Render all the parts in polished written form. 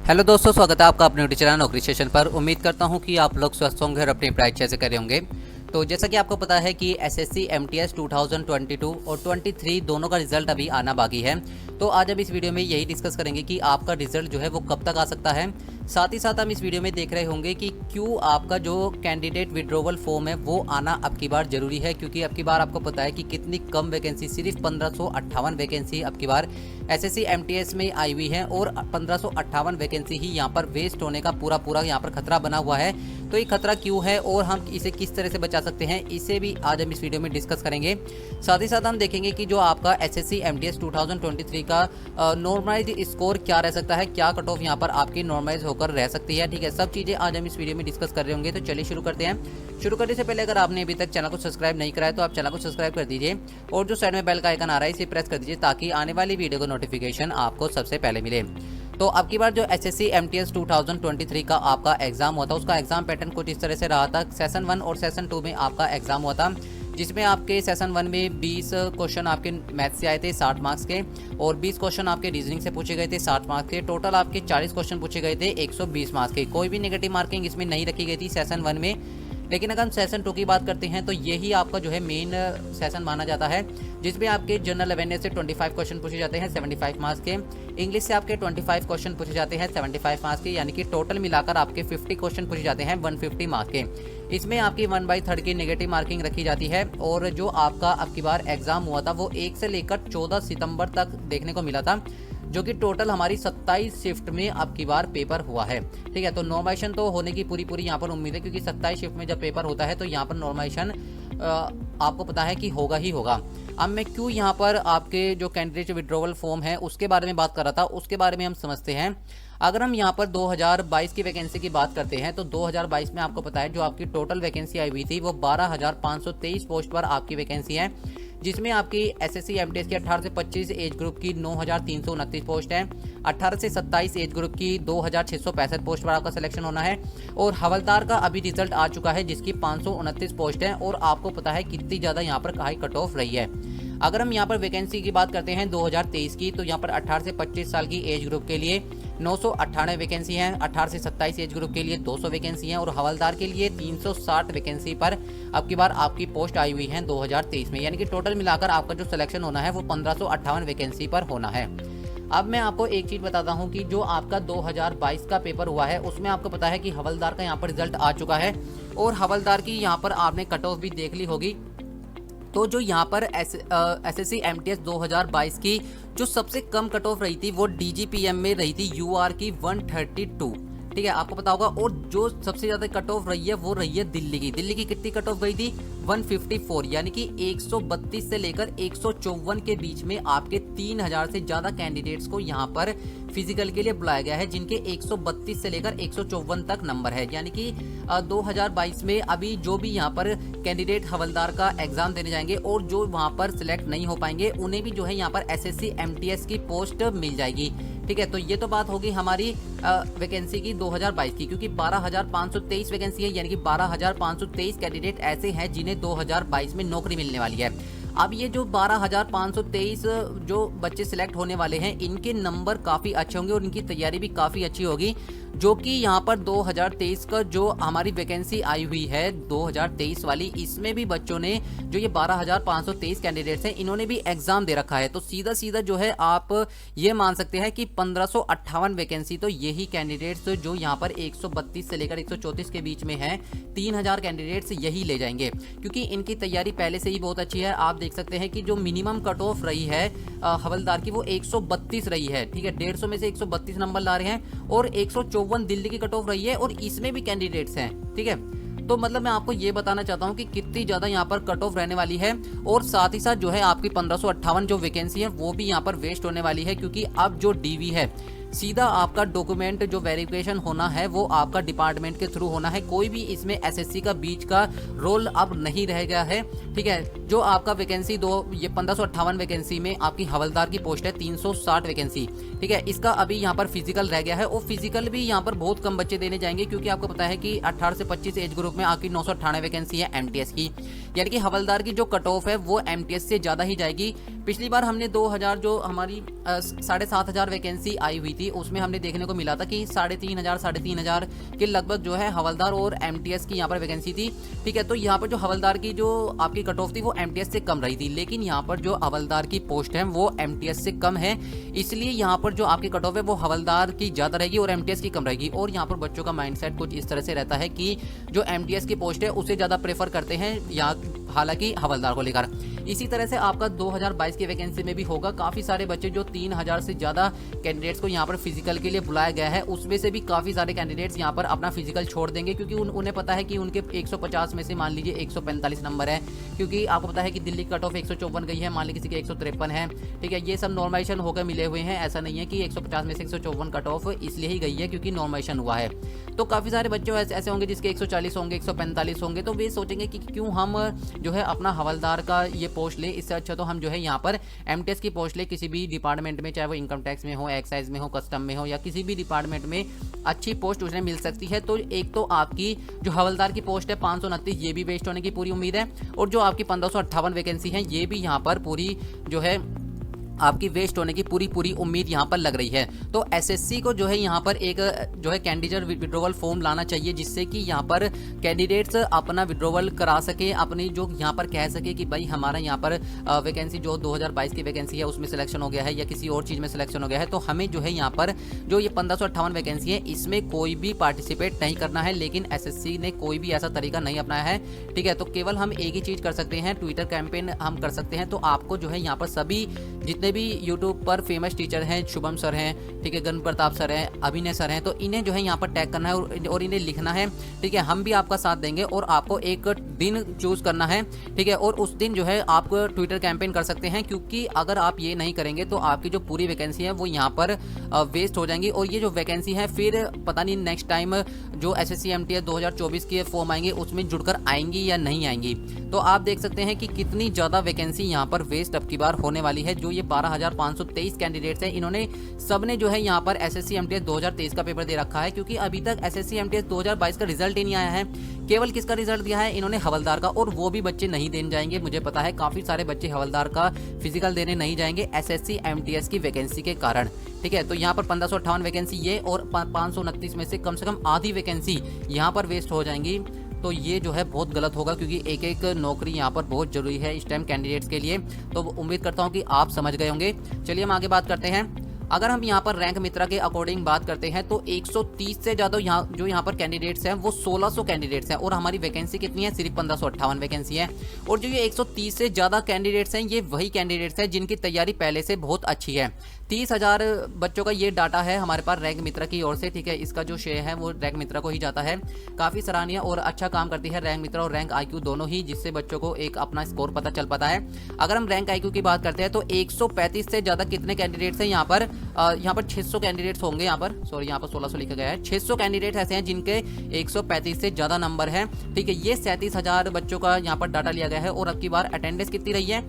Hello दोस्तों, स्वागत है आपका अपने यूट्यूब चैनल नौकरी स्टेशन पर। उम्मीद करता हूं कि आप लोग स्वस्थ होंगे और अपनी पढ़ाई अच्छे से कर रहे होंगे। तो जैसा कि आपको पता है कि एसएससी एमटीएस 2022 और 23 दोनों का रिजल्ट अभी आना बाकी है। तो आज हम इस वीडियो में यही डिस्कस करेंगे कि आपका रिजल्ट जो है वो कब तक आ सकता है। साथ ही साथ हम इस वीडियो में देख रहे होंगे कि क्यों आपका जो कैंडिडेट विड्रॉवल फॉर्म है वो आना अब की बार ज़रूरी है, क्योंकि अब की बार आपको पता है कि कितनी कम वैकेंसी, सिर्फ 1558 वैकेंसी अब की बार एसएससी एमटीएस में आई हुई है और 1558 वैकेंसी ही यहाँ पर वेस्ट होने का पूरा यहाँ पर खतरा बना हुआ है। तो ये खतरा क्यों है और हम इसे किस तरह से बचा सकते हैं, इसे भी आज हम इस वीडियो में डिस्कस करेंगे। साथ ही साथ हम देखेंगे कि जो आपका एसएससी एमटीएस 2023 का नॉर्मलाइज स्कोर क्या रह सकता है, क्या कट ऑफ यहाँ पर आपकी नॉर्मलाइज होकर रह सकती है। ठीक है, सब चीज़ें आज हम इस वीडियो में डिस्कस कर रहे होंगे। तो चलिए शुरू करते हैं। शुरू करने से पहले अगर आपने अभी तक चैनल को सब्सक्राइब नहीं करा है तो आप चैनल को सब्सक्राइब कर दीजिए और जो साइड में बेल का आइकन आ रहा है इसे प्रेस कर दीजिए ताकि आने वाली वीडियो का नोटिफिकेशन आपको सबसे पहले मिले। तो अब की बार जो एसएससी एमटीएस 2023 का आपका एग्जाम हुआ था उसका एग्जाम पैटर्न कुछ इस तरह से रहा था। सेशन 1 और सेशन 2 में आपका एग्जाम हुआ था, जिसमें आपके सेशन 1 में 20 क्वेश्चन आपके मैथ से आए थे 60 मार्क्स के, और 20 क्वेश्चन आपके रीजनिंग से पूछे गए थे 60 मार्क्स के। टोटल आपके 40 क्वेश्चन पूछे गए थे 120 मार्क्स के। कोई भी नेगेटिव मार्किंग इसमें नहीं रखी गई थी सेशन 1 में। लेकिन अगर हम सेशन 2 की बात करते हैं तो यही आपका जो है मेन सेशन माना जाता है, जिसमें आपके जनरल अवेयरनेस से 25 क्वेश्चन पूछे जाते हैं 75 मार्क्स के, इंग्लिश से आपके 25 क्वेश्चन पूछे जाते हैं 75 मार्क्स के, यानी कि टोटल मिलाकर आपके 50 क्वेश्चन पूछे जाते हैं 150 मार्क्स के। इसमें आपकी 1/3 की नेगेटिव मार्किंग रखी जाती है। और जो आपका अब की बार एग्जाम हुआ था वो 1 से लेकर 14 सितंबर तक देखने को मिला था, जो कि टोटल हमारी 27 शिफ्ट में अब की बार पेपर हुआ है। ठीक है, तो नॉर्मलाइजेशन तो होने की पूरी यहाँ पर उम्मीद है, क्योंकि 27 शिफ्ट में जब पेपर होता है तो यहाँ पर नॉर्मलाइजेशन आपको पता है कि होगा ही होगा। अब मैं क्यों यहाँ पर आपके जो कैंडिडेट विड्रॉवल फॉर्म है उसके बारे में बात कर रहा था, उसके बारे में हम समझते हैं। अगर हम यहाँ पर 2022 की वैकेंसी की बात करते हैं तो 2022 में आपको पता है जो आपकी टोटल वैकेंसी आई हुई थी वो 12,523 पोस्ट पर आपकी वैकेंसी है, जिसमें आपकी एसएससी एमटीएस की 18 से 25 एज ग्रुप की 9,329 पोस्ट है, 18 से 27 एज ग्रुप की 2,665 पोस्ट पर आपका सिलेक्शन होना है, और हवलदार का अभी रिजल्ट आ चुका है जिसकी 529 पोस्ट है। और आपको पता है कितनी ज़्यादा यहाँ पर हाई कट ऑफ रही है। अगर हम यहाँ पर वैकेंसी की बात करते हैं 2023 की, तो यहाँ पर 18 से 25 साल की एज ग्रुप के लिए 998 वैकेंसी हैं, 18 से 27 एज ग्रुप के लिए 200 वैकेंसी हैं, और हवलदार के लिए 360 वैकेंसी पर अब की बार आपकी पोस्ट आई हुई है 2023 में। यानी कि टोटल मिलाकर आपका जो सिलेक्शन होना है वो 1558 वैकेंसी पर होना है। अब मैं आपको एक चीज़ बताता हूं कि जो आपका 2022 का पेपर हुआ है उसमें आपको पता है कि हवलदार का यहाँ पर रिजल्ट आ चुका है, और हवलदार की यहाँ पर आपने कट ऑफ भी देख ली होगी। तो जो यहाँ पर एसएससी एमटीएस 2022 की जो सबसे कम कट ऑफ रही थी वो डीजीपीएम में रही थी यूआर की 132। ठीक है, आपको पता होगा। और जो सबसे ज़्यादा कट ऑफ रही है वो रही है दिल्ली की। दिल्ली की कितनी कट ऑफ गई थी? 154, यानी कि 132 से लेकर 154 के बीच में आपके 3000 से ज़्यादा कैंडिडेट्स को यहाँ पर फिजिकल के लिए बुलाया गया है, जिनके 132 से लेकर 154 तक नंबर है। यानी कि 2022 में अभी जो भी यहाँ पर कैंडिडेट हवलदार का एग्जाम देने जाएंगे और जो वहाँ पर सिलेक्ट नहीं हो पाएंगे उन्हें भी जो है यहाँ पर एसएससी एमटीएस की पोस्ट मिल जाएगी। ठीक है, तो ये तो बात होगी हमारी वैकेंसी की 2022 की, क्योंकि 12,523 वैकेंसी है, यानी कि 12,523 कैंडिडेट ऐसे हैं जिन्हें 2022 में नौकरी मिलने वाली है। अब ये जो 12,523 जो बच्चे सिलेक्ट होने वाले हैं इनके नंबर काफ़ी अच्छे होंगे और इनकी तैयारी भी काफ़ी अच्छी होगी, जो कि यहाँ पर 2023 का जो हमारी वैकेंसी आई हुई है 2023 वाली, इसमें भी बच्चों ने जो ये 12,523 कैंडिडेट्स हैं इन्होंने भी एग्जाम दे रखा है। तो सीधा जो है आप ये मान सकते हैं कि 1558 वैकेंसी तो यही कैंडिडेट्स जो यहाँ पर 132 से लेकर 134 के बीच में है, 3000 कैंडिडेट्स यही ले जाएंगे, क्योंकि इनकी तैयारी पहले से ही बहुत अच्छी है। आप देख सकते हैं कि जो मिनिमम कट ऑफ रही है हवलदार की वो 132 रही है। ठीक है, 150 में से 132 नंबर ला रहे हैं, और 154 दिल्ली की कट ऑफ रही है, और इसमें भी कैंडिडेट्स हैं। ठीक है, तो मतलब मैं आपको ये बताना चाहता हूँ कि कितनी ज़्यादा यहाँ पर कट ऑफ रहने वाली है, और साथ ही साथ जो है आपकी 1558 जो वैकेंसी है वो भी यहाँ पर वेस्ट होने वाली है, क्योंकि अब जो डीवी है सीधा आपका डॉक्यूमेंट जो वेरिफिकेशन होना है वो आपका डिपार्टमेंट के थ्रू होना है। कोई भी इसमें एसएससी का बीच का रोल अब नहीं रह गया है। ठीक है, जो आपका वैकेंसी ये 1558 वैकेंसी में आपकी हवलदार की पोस्ट है 360 वैकेंसी। ठीक है, इसका अभी यहाँ पर फिजिकल रह गया है, और फिजिकल भी यहाँ पर बहुत कम बच्चे देने जाएंगे, क्योंकि आपको पता है कि 18 से 25 एज ग्रुप में आपकी 998 वैकेंसी है एमटीएस की, यानी कि हवलदार की जो कट ऑफ है वो एमटीएस से ज़्यादा ही जाएगी। पिछली बार हमने 2000 जो हमारी 7,500 वैकेंसी आई हुई थी थी उसमें हमने देखने को मिला था कि 3,500 के लगभग जो है हवलदार और एमटीएस की यहाँ पर वैकेंसी थी। ठीक है, तो यहाँ पर जो हवलदार की जो आपकी कट ऑफ थी वो एमटीएस से कम रही थी, लेकिन यहाँ पर जो हवलदार की पोस्ट है वो एमटीएस से कम है, इसलिए यहाँ पर जो आपकी कट ऑफ है वो हवलदार की ज़्यादा रहेगी और एमटीएस की कम रहेगी। और यहाँ पर बच्चों का माइंडसेट कुछ इस तरह से रहता है कि जो एमटीएस की पोस्ट है उसे ज़्यादा प्रेफर करते हैं या हालांकि हवलदार को लेकर। इसी तरह से आपका 2022 की वैकेंसी में भी होगा। काफ़ी सारे बच्चे जो 3,000 से ज़्यादा कैंडिडेट्स को यहाँ पर फिजिकल के लिए बुलाया गया है, उसमें से भी काफ़ी सारे कैंडिडेट्स यहाँ पर अपना फिजिकल छोड़ देंगे, क्योंकि उन्हें पता है कि उनके 150 में से मान लीजिए 145 नंबर है, क्योंकि आपको पता है कि दिल्ली कट ऑफ 154 गई है, मान लीजिए किसी के 153 है। ठीक है, ये सब नॉर्मलाइजेशन होकर मिले हुए हैं, ऐसा नहीं है कि 150 में से 154 कट ऑफ इसलिए ही गई है क्योंकि नॉर्मलाइजेशन हुआ है। तो काफ़ी सारे बच्चे ऐसे होंगे जिसके 140 होंगे, 145 होंगे, तो वे सोचेंगे कि क्यों हम जो है अपना हवलदार का ये पोस्ट ले, इससे अच्छा तो हम जो है यहाँ पर एमटीएस की पोस्ट ले किसी भी डिपार्टमेंट में, चाहे वो इनकम टैक्स में हो, एक्साइज में हो, कस्टम में हो, या किसी भी डिपार्टमेंट में अच्छी पोस्ट उन्हें मिल सकती है। तो एक तो आपकी जो हवलदार की पोस्ट है 529 ये भी वेस्ट होने की पूरी उम्मीद है, और जो आपकी 1558 वैकेंसी है ये भी यहाँ पर पूरी जो है आपकी वेस्ट होने की पूरी उम्मीद यहाँ पर लग रही है। तो एसएससी को जो है यहाँ पर एक जो है कैंडिडेट विड्रॉवल फॉर्म लाना चाहिए, जिससे कि यहाँ पर कैंडिडेट्स अपना विड्रॉवल करा सके, अपनी जो यहाँ पर कह सके कि भाई हमारा यहाँ पर वैकेंसी जो 2022 की वैकेंसी है उसमें सिलेक्शन हो गया है या किसी और चीज़ में सिलेक्शन हो गया है, तो हमें जो है यहाँ पर जो ये 1558 वैकेंसी है इसमें कोई भी पार्टिसिपेट नहीं करना है। लेकिन एसएससी ने कोई भी ऐसा तरीका नहीं अपनाया है। ठीक है, तो केवल हम एक ही चीज़ कर सकते हैं, ट्विटर कैंपेन हम कर सकते हैं। तो आपको जो है यहाँ पर सभी जितने भी यूट्यूब पर फेमस टीचर हैं, शुभम सर हैं, ठीक है, गण प्रताप सर हैं, अभिनय सर हैं, तो इन्हें जो है यहाँ पर टैग करना है और इन्हें लिखना है। ठीक है, हम भी आपका साथ देंगे और आपको एक दिन चूज करना है। ठीक है, और उस दिन जो है आप ट्विटर कैंपेन कर सकते हैं, क्योंकि अगर आप ये नहीं करेंगे तो आपकी जो पूरी वैकेंसी है वो यहाँ पर वेस्ट हो जाएंगी। और ये जो वैकेंसी है फिर पता नहीं नेक्स्ट टाइम जो एसएससी एमटीएस 2024 के फॉर्म आएंगे उसमें जुड़कर आएंगी या नहीं आएंगी। तो आप देख सकते हैं कि कितनी ज़्यादा वैकेंसी यहाँ पर वेस्ट अब की बार होने वाली है। जो ये 12,523 कैंडिडेट्स हैं, इन्होंने सबने जो है यहाँ पर एसएससी एमटीएस 2023 का पेपर दे रखा है, क्योंकि अभी तक एसएससी एमटीएस 2022 का रिजल्ट ही नहीं आया है। केवल किसका रिजल्ट दिया है इन्होंने? हवलदार का, और वो भी बच्चे नहीं देने जाएंगे। मुझे पता है काफ़ी सारे बच्चे हवलदार का फिजिकल देने नहीं जाएंगे एसएससी एमटीएस की वैकेंसी के कारण। ठीक है, तो यहाँ पर 1558 वैकेंसी ये और 529 में से कम आधी वैकेंसी यहाँ पर वेस्ट हो जाएंगी। तो ये जो है बहुत गलत होगा, क्योंकि एक एक नौकरी यहाँ पर बहुत जरूरी है इस टाइम कैंडिडेट्स के लिए। तो उम्मीद करता हूँ कि आप समझ गए होंगे। चलिए हम आगे बात करते हैं। अगर हम यहाँ पर रैंक मित्रा के अकॉर्डिंग बात करते हैं तो 130 से ज़्यादा यहाँ पर कैंडिडेट्स हैं वो 1600 कैंडिडेट्स हैं, और हमारी वैकेंसी कितनी है? सिर्फ 1558 वैकेंसी है। और जो ये 130 से ज़्यादा कैंडिडेट्स हैं ये वही कैंडिडेट्स हैं जिनकी तैयारी पहले से बहुत अच्छी है। 30,000 बच्चों का ये डाटा है हमारे पास रैंक मित्रा की ओर से। ठीक है, इसका जो शेयर है वो रैंक मित्रा को ही जाता है। काफ़ी सराहनीय और अच्छा काम करती है रैंक मित्रा और रैंक आईक्यू दोनों ही, जिससे बच्चों को एक अपना स्कोर पता चल पाता है। अगर हम रैंक आईक्यू की बात करते हैं तो 135 से ज़्यादा कितने कैंडिडेट्स हैं यहाँ पर? 600 कैंडिडेट्स होंगे यहाँ पर, सॉरी यहाँ पर 1600 लिखा गया है। 600 कैंडिडेट ऐसे हैं जिनके 135 से ज़्यादा नंबर है। ठीक है, ये 37,000 बच्चों का यहाँ पर डाटा लिया गया है। और अब की बार अटेंडेंस कितनी रही है?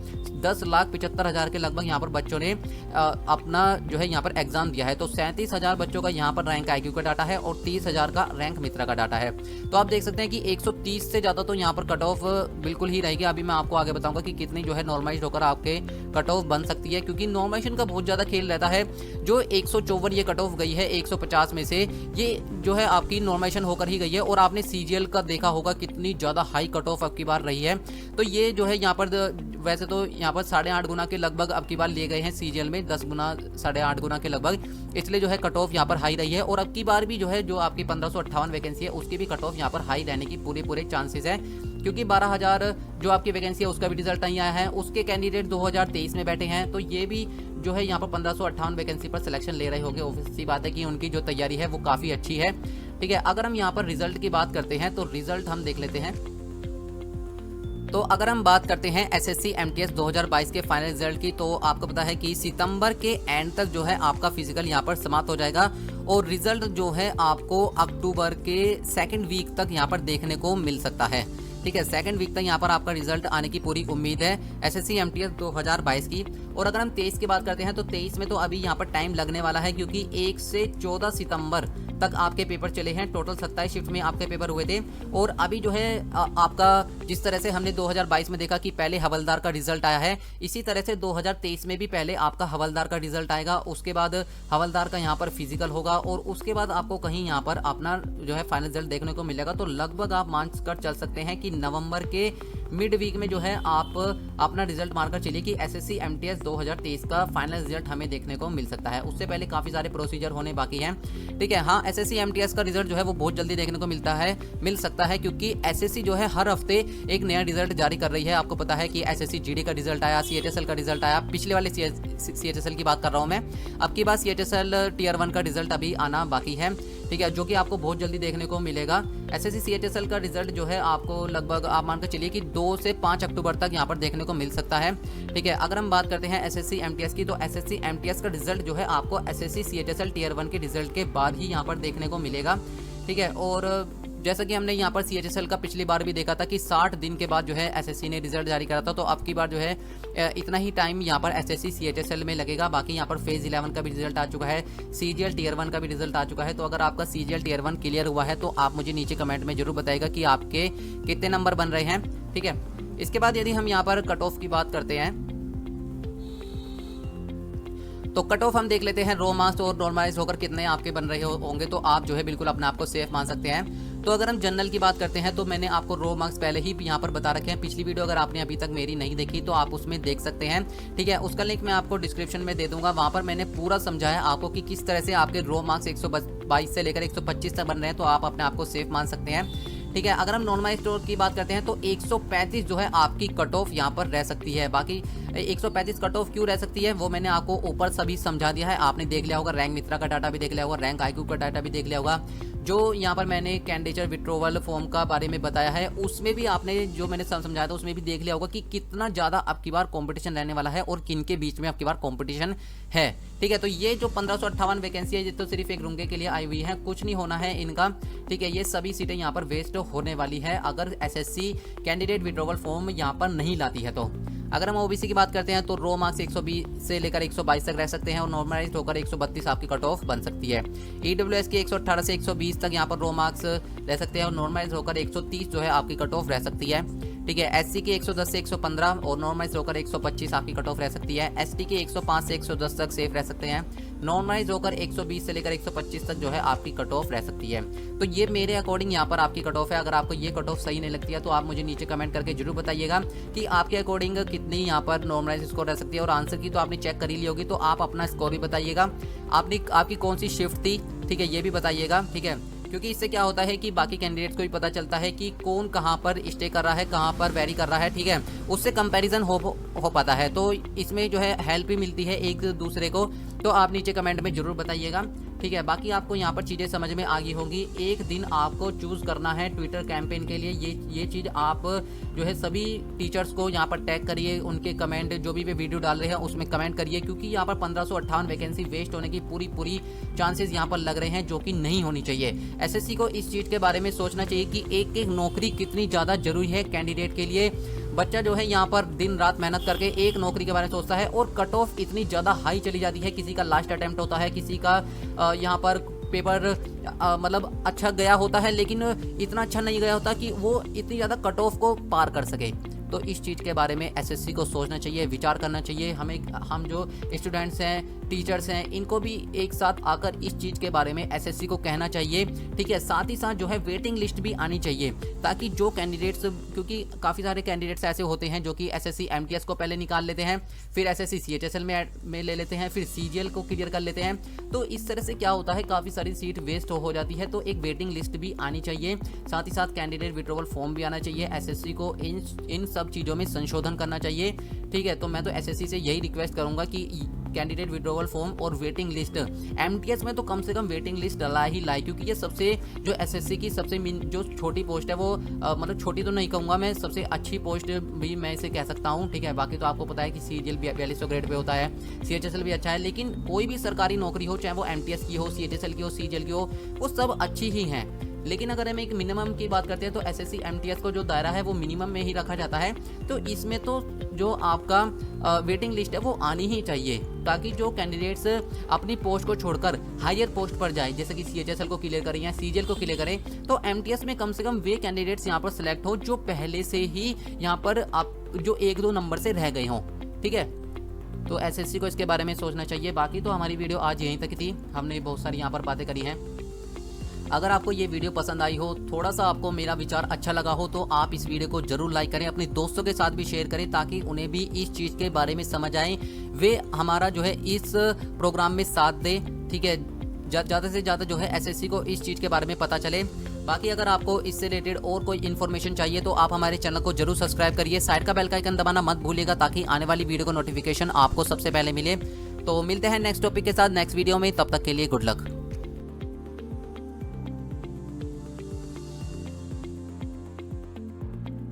10,75,000 के लगभग यहाँ पर बच्चों ने अपना जो है यहाँ पर एग्जाम दिया है। तो 37,000 बच्चों का यहाँ पर रैंक आईक्यू का डाटा है और 30,000 का रैंक मित्रा का डाटा है। तो आप देख सकते हैं कि 130 से ज़्यादा तो यहाँ पर कट ऑफ बिल्कुल ही रहेगी। अभी मैं आपको आगे बताऊंगा कि कितनी जो है नॉर्मलाइज होकर आपके कट ऑफ बन सकती है, क्योंकि नॉर्मलाइजेशन का बहुत ज़्यादा खेल रहता है। जो 154 ये कट ऑफ गई है 150 में से, ये जो है आपकी नॉर्मलाइजेशन होकर ही गई है। और आपने सीजीएल का देखा होगा कितनी ज़्यादा हाई कट ऑफ अब की बार रही है। तो ये जो है यहाँ पर वैसे तो यहाँ पर 8.5 गुना के लगभग अब की बार लिए गए हैं सीजीएल में, 10 गुना 8.5 गुना के लगभग, इसलिए जो है कट ऑफ यहाँ पर हाई रही है। और अब की बार भी जो है जो आपकी 1558 वैकेंसी है उसकी भी कट ऑफ यहाँ पर हाई रहने की पूरे चांसेस है, क्योंकि 12,000 जो आपकी वैकेंसी है उसका भी रिजल्ट नहीं आया है। उसके कैंडिडेट 2023 में बैठे हैं, तो ये भी जो है यहाँ पर 1558 वैकेंसी पर सिलेक्शन ले रहे होंगे। ऑब्वियस सी बात है कि उनकी जो तैयारी है वो काफ़ी अच्छी है। ठीक है, अगर हम यहाँ पर रिजल्ट की बात करते हैं तो रिजल्ट हम देख लेते हैं। तो अगर हम बात करते हैं एसएससी एमटीएस 2022 के फाइनल रिजल्ट की, तो आपको पता है कि सितंबर के एंड तक जो है आपका फिजिकल यहाँ पर समाप्त हो जाएगा, और रिजल्ट जो है आपको अक्टूबर के सेकंड वीक तक यहाँ पर देखने को मिल सकता है। ठीक है, सेकंड वीक तक यहाँ पर आपका रिजल्ट आने की पूरी उम्मीद है एसएससी एमटीएस 2022 की। और अगर हम 23 की बात करते हैं तो 23 में तो अभी यहाँ पर टाइम लगने वाला है, क्योंकि 1 से 14 सितंबर तक आपके पेपर चले हैं। टोटल 27 शिफ्ट में आपके पेपर हुए थे। और अभी जो है आपका जिस तरह से हमने 2022 में देखा कि पहले हवलदार का रिजल्ट आया है, इसी तरह से 2023 में भी पहले आपका हवलदार का रिजल्ट आएगा, उसके बाद हवलदार का यहाँ पर फिजिकल होगा और उसके बाद आपको कहीं यहाँ पर अपना जो है फाइनल रिजल्ट देखने को मिलेगा। तो लगभग आप मान कर चल सकते हैं कि नवंबर के मिड वीक में जो है आप अपना रिजल्ट मारकर चलिए कि एसएससी एमटीएस 2023 का फाइनल रिजल्ट हमें देखने को मिल सकता है। उससे पहले काफ़ी सारे प्रोसीजर होने बाकी हैं, ठीक है। हाँ, एसएससी एमटीएस का रिजल्ट जो है वो बहुत जल्दी देखने को मिल सकता है, क्योंकि एसएससी जो है हर हफ्ते एक नया रिजल्ट जारी कर रही है। आपको पता है कि एसएससी जीडी का रिजल्ट आया, सीएचएसएल का रिजल्ट आया, पिछले वाले सीएचएसएल की बात कर रहा हूँ मैं। अब की बात सीएचएसएल टियर 1 का रिजल्ट अभी आना बाकी है, ठीक है, जो कि आपको बहुत जल्दी देखने को मिलेगा। एसएससी सीएचएसएल का रिजल्ट जो है आपको लगभग आप मानकर चलिए कि 2 से 5 अक्टूबर तक यहाँ पर देखने को मिल सकता है, ठीक है। अगर हम बात करते हैं एसएससी एमटीएस की, तो एसएससी एमटीएस का रिजल्ट जो है आपको एसएससी सीएचएसएल टियर 1 के रिजल्ट के बाद ही यहाँ पर देखने को मिलेगा, ठीक है। और जैसा कि हमने यहाँ पर सीएचएसएल का पिछली बार भी देखा था कि 60 दिन के बाद जो है एसएससी ने रिजल्ट जारी करा था, तो अब की बार जो है इतना ही टाइम यहाँ पर एसएससी सीएचएसएल में लगेगा। बाकी यहाँ पर फेज 11 का भी रिजल्ट आ चुका है, सीजीएल टियर 1 का भी रिजल्ट आ चुका है। तो अगर आपका सीजीएल टियर 1 क्लियर हुआ है तो आप मुझे नीचे कमेंट में जरूर बताइएगा कि आपके कितने नंबर बन रहे हैं, ठीक है। इसके बाद यदि हम यहाँ पर कट ऑफ की बात करते हैं तो कट ऑफ हम देख लेते हैं रो मार्क्स और नॉर्मलाइज होकर कितने आपके बन रहे होंगे, तो आप जो है बिल्कुल अपने आप को सेफ मान सकते हैं। तो अगर हम जनरल की बात करते हैं तो मैंने आपको रो मार्क्स पहले ही यहाँ पर बता रखे हैं। पिछली वीडियो अगर आपने अभी तक मेरी नहीं देखी तो आप उसमें देख सकते हैं, ठीक है। उसका लिंक मैं आपको डिस्क्रिप्शन में दे दूंगा। वहाँ पर मैंने पूरा समझाया आपको कि किस तरह से आपके रो मार्क्स 122 से लेकर 125 तक बन रहे हैं, तो आप अपने आप को सेफ मान सकते हैं, ठीक है। अगर हम नॉर्मलाइज स्कोर की बात करते हैं तो 135 जो है आपकी कट ऑफ यहाँ पर रह सकती है। बाकी 135 कट ऑफ क्यों रह सकती है वो मैंने आपको ऊपर सभी समझा दिया है। आपने देख लिया होगा, रैंक मित्रा का डाटा भी देख लिया होगा, रैंक आईक्यू का डाटा भी देख लिया होगा। जो यहाँ पर मैंने कैंडिडेट विड्रॉवल फॉर्म का बारे में बताया है उसमें भी आपने जो मैंने समझाया था उसमें भी देख लिया होगा कि कितना ज़्यादा अब की बार कंपटीशन रहने वाला है और किन के बीच में अब की बार कंपटीशन है, ठीक है। तो ये जो 1558 वैकेंसी है ये तो सिर्फ एक रुंगे के लिए आई हुई है, कुछ नहीं होना है इनका, ठीक है। ये सभी सीटें यहाँ पर वेस्ट होने वाली है अगर एसएससी कैंडिडेट विड्रॉवल फॉर्म यहाँ पर नहीं लाती है। तो अगर हम ओबीसी की बात करते हैं तो रो मार्क्स 120 से लेकर 122 तक रह सकते हैं और नॉर्मलाइज्ड होकर 132 आपकी कट ऑफ बन सकती है। ईडब्ल्यूएस के 118 से 120 तक यहाँ पर रो मार्क्स रह सकते हैं और नॉर्मलाइज्ड होकर 130 जो है आपकी कट ऑफ रह सकती है, ठीक है। एससी के 110 से 115 और नॉर्मलाइज्ड होकर 125 आपकी कट ऑफ रह सकती है। एसटी के 105 से 110 तक सेफ रह सकते हैं, नॉर्मलाइज्ड होकर 120 से लेकर 125 तक जो है आपकी कट ऑफ रह सकती है। तो ये मेरे अकॉर्डिंग यहाँ पर आपकी कट ऑफ है। अगर आपको ये कट ऑफ सही नहीं लगती है तो आप मुझे नीचे कमेंट करके जरूर बताइएगा कि आपके अकॉर्डिंग कितनी यहाँ पर नॉर्मलाइज्ड स्कोर रह सकती है। और आंसर की तो आपने चेक कर ही ली होगी, तो आप अपना स्कोर भी बताइएगा, आपकी कौन सी शिफ्ट थी, ठीक है, ये भी बताइएगा, ठीक है। क्योंकि इससे क्या होता है कि बाकी कैंडिडेट्स को भी पता चलता है कि कौन कहाँ पर स्टे कर रहा है, कहाँ पर वेरी कर रहा है, ठीक है। उससे कंपैरिजन हो पाता है, तो इसमें जो है हेल्प भी मिलती है एक दूसरे को। तो आप नीचे कमेंट में जरूर बताइएगा, ठीक है। बाकी आपको यहाँ पर चीज़ें समझ में आ गई होंगी। एक दिन आपको चूज़ करना है ट्विटर कैंपेन के लिए। ये चीज़ आप जो है सभी टीचर्स को यहाँ पर टैग करिए, उनके कमेंट जो भी वे वीडियो डाल रहे हैं उसमें कमेंट करिए, क्योंकि यहाँ पर 1558 वैकेंसी वेस्ट होने की पूरी चांसेस यहाँ पर लग रहे हैं, जो कि नहीं होनी चाहिए। एसएससी को इस चीज़ के बारे में सोचना चाहिए कि एक एक नौकरी कितनी ज़्यादा जरूरी है कैंडिडेट के लिए। बच्चा जो है यहाँ पर दिन रात मेहनत करके एक नौकरी के बारे में सोचता है और कट ऑफ इतनी ज़्यादा हाई चली जाती है। किसी का लास्ट अटेम्प्ट होता है, किसी का यहाँ पर पेपर मतलब अच्छा गया होता है, लेकिन इतना अच्छा नहीं गया होता कि वो इतनी ज़्यादा कट ऑफ को पार कर सके। तो इस चीज़ के बारे में एसएससी को सोचना चाहिए, विचार करना चाहिए। हम जो स्टूडेंट्स हैं, टीचर्स हैं, इनको भी एक साथ आकर इस चीज़ के बारे में एसएससी को कहना चाहिए, ठीक है। साथ ही साथ जो है वेटिंग लिस्ट भी आनी चाहिए, ताकि जो कैंडिडेट्स, क्योंकि काफ़ी सारे कैंडिडेट्स ऐसे होते हैं जो कि एसएससी एमटीएस को पहले निकाल लेते हैं, फिर एसएससी सीएचएसएल में ले लेते हैं, फिर सीजीएल को क्लियर कर लेते हैं। तो इस तरह से क्या होता है, काफ़ी सारी सीट वेस्ट हो जाती है। तो एक वेटिंग लिस्ट भी आनी चाहिए, साथ ही साथ कैंडिडेट विड्रॉवल फॉर्म भी आना चाहिए। एसएससी को इन सब चीज़ों में संशोधन करना चाहिए, ठीक है। तो मैं तो एसएससी से यही रिक्वेस्ट करूंगा कि कैंडिडेट विड्रॉवल फॉर्म और वेटिंग लिस्ट, एमटीएस में तो कम से कम वेटिंग लिस्ट डला ही लाए, क्योंकि ये सबसे जो एसएससी की सबसे जो छोटी पोस्ट है वो मतलब छोटी तो नहीं कहूँगा मैं, सबसे अच्छी पोस्ट भी मैं इसे कह सकता हूँ, ठीक है। बाकी तो आपको पता है कि सीजीएल 4200 ग्रेड पे होता है, सीएचएसएल भी अच्छा है, लेकिन कोई भी सरकारी नौकरी हो, चाहे वो एमटीएस की हो, सीएचएसएल की हो, सीजीएल की हो, वो सब अच्छी ही हैं। लेकिन अगर हम एक मिनिमम की बात करते हैं तो एसएससी एमटीएस को जो दायरा है वो मिनिमम में ही रखा जाता है। तो इसमें तो जो आपका वेटिंग लिस्ट है वो आनी ही चाहिए, ताकि जो कैंडिडेट्स अपनी पोस्ट को छोड़कर हायर पोस्ट पर जाए, जैसे कि सीएचएसएल को क्लियर करें या सीजीएल को क्लियर करें, तो एमटीएस में कम से कम वे कैंडिडेट्स यहाँ पर सिलेक्ट हो जो पहले से ही यहाँ पर आप जो 1-2 नंबर से रह गए हों। ठीक है, तो एसएससी को इसके बारे में सोचना चाहिए। बाकी तो हमारी वीडियो आज यहीं तक थी, हमने बहुत सारी यहाँ पर बातें करी हैं। अगर आपको ये वीडियो पसंद आई हो, थोड़ा सा आपको मेरा विचार अच्छा लगा हो, तो आप इस वीडियो को जरूर लाइक करें, अपने दोस्तों के साथ भी शेयर करें, ताकि उन्हें भी इस चीज़ के बारे में समझ आए, वे हमारा जो है इस प्रोग्राम में साथ दें। ठीक है, ज़्यादा से ज़्यादा जो है एसएससी को इस चीज़ के बारे में पता चले। बाकी अगर आपको इससे रिलेटेड और कोई इन्फॉर्मेशन चाहिए तो आप हमारे चैनल को जरूर सब्सक्राइब करिए, साइड का बेल का आइकन दबाना मत भूलिएगा, ताकि आने वाली वीडियो को नोटिफिकेशन आपको सबसे पहले मिले। तो मिलते हैं नेक्स्ट टॉपिक के साथ नेक्स्ट वीडियो में, तब तक के लिए गुड लक।